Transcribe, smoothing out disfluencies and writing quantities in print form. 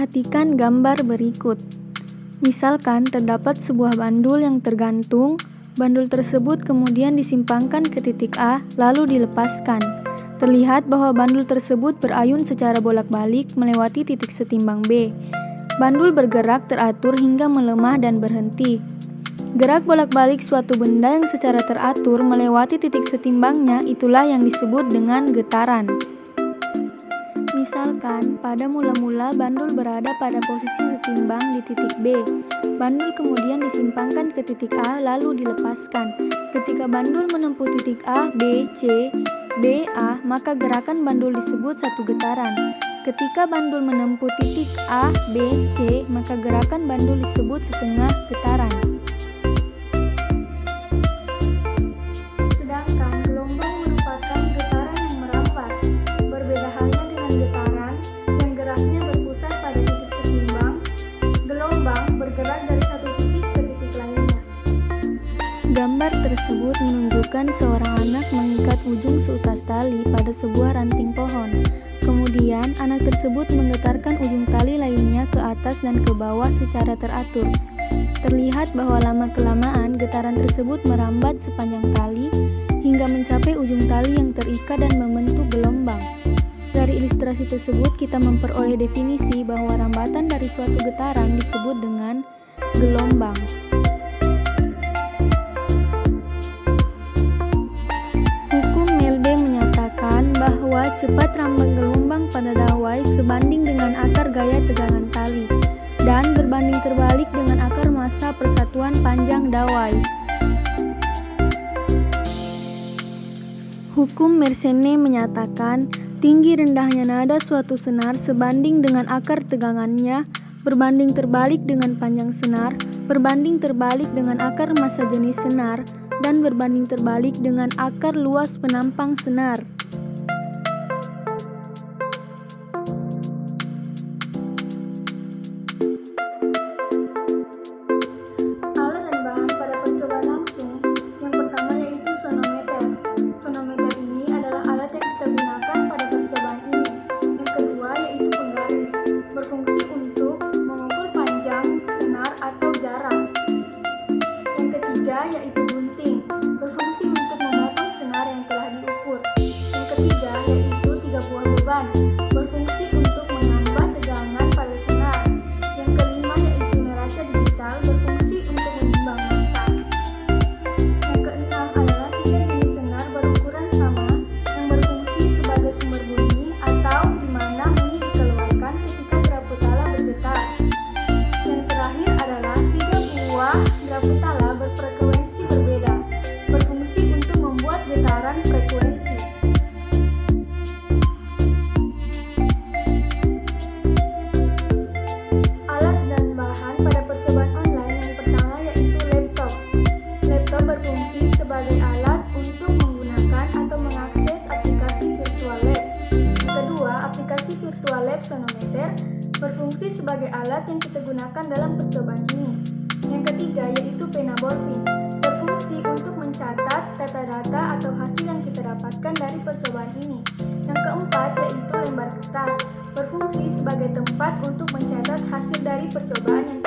Perhatikan gambar berikut. Misalkan terdapat sebuah bandul yang tergantung, bandul tersebut kemudian disimpangkan ke titik A lalu dilepaskan. Terlihat bahwa bandul tersebut berayun secara bolak-balik melewati titik setimbang B. Bandul bergerak teratur hingga melemah dan berhenti. Gerak bolak-balik suatu benda yang secara teratur melewati titik setimbangnya itulah yang disebut dengan getaran. Misalkan, pada mula-mula bandul berada pada posisi setimbang di titik B. Bandul kemudian disimpangkan ke titik A lalu dilepaskan. Ketika bandul menempuh titik A, B, C, D, A, maka gerakan bandul disebut satu getaran. Ketika bandul menempuh titik A, B, C, maka gerakan bandul disebut setengah getaran. Sedangkan gelombang merupakan getaran yang merambat. Berbeda halnya dengan getaran yang geraknya berpusat pada titik setimbang, gelombang bergerak dari satu titik ke titik lainnya. Gambar tersebut menunjukkan seorang anak mengikat ujung seutas tali pada sebuah ranting pohon. Kemudian, anak tersebut menggetarkan ujung tali lainnya ke atas dan ke bawah secara teratur. Terlihat bahwa lama-kelamaan getaran tersebut merambat sepanjang tali hingga mencapai ujung tali yang terikat dan membentuk gelombang. Dari ilustrasi tersebut kita memperoleh definisi bahwa rambatan dari suatu getaran disebut dengan gelombang. Hukum Melde menyatakan bahwa cepat rambang gelombang pada dawai sebanding dengan akar gaya tegangan tali dan berbanding terbalik dengan akar massa persatuan panjang dawai. Hukum Mersenne menyatakan tinggi rendahnya nada suatu senar sebanding dengan akar tegangannya, berbanding terbalik dengan panjang senar, berbanding terbalik dengan akar massa jenis senar, dan berbanding terbalik dengan akar luas penampang senar. Alat dan bahan pada percobaan langsung. Yang pertama yaitu sonometer. Sonometer ini adalah alat yang kita gunakan pada percobaan ini. Yang kedua yaitu penggaris, berfungsi untuk mengukur panjang senar atau jarak. Yang ketiga yaitu gunting, berfungsi untuk memotong senar yang telah diukur. Yang ketiga yaitu 3 buah beban, berfungsi untuk menambah tegangan pada senar. Yang kelima yaitu neraca digital, berfungsi untuk menimbang massa. Yang keenam adalah 3 jenis senar berukuran sama yang berfungsi sebagai sumber bunyi atau di mana bunyi dikeluarkan ketika graputala bergetar. Yang terakhir adalah 3 buah graputala berfrekuensi berbeda, berfungsi untuk membuat getaran frekuensi. Alat dan bahan pada percobaan online yang pertama yaitu laptop. Laptop berfungsi sebagai alat untuk menggunakan atau mengakses aplikasi virtual lab. Yang kedua, aplikasi virtual lab sonometer berfungsi sebagai alat yang kita gunakan dalam percobaan ini. Yang ketiga yaitu pena bolping, berfungsi untuk mencatat data-data atau hasil yang kita dapatkan dari percobaan ini. Yang keempat yaitu lembar kertas, berfungsi sebagai tempat untuk mencatat hasil dari percobaan yang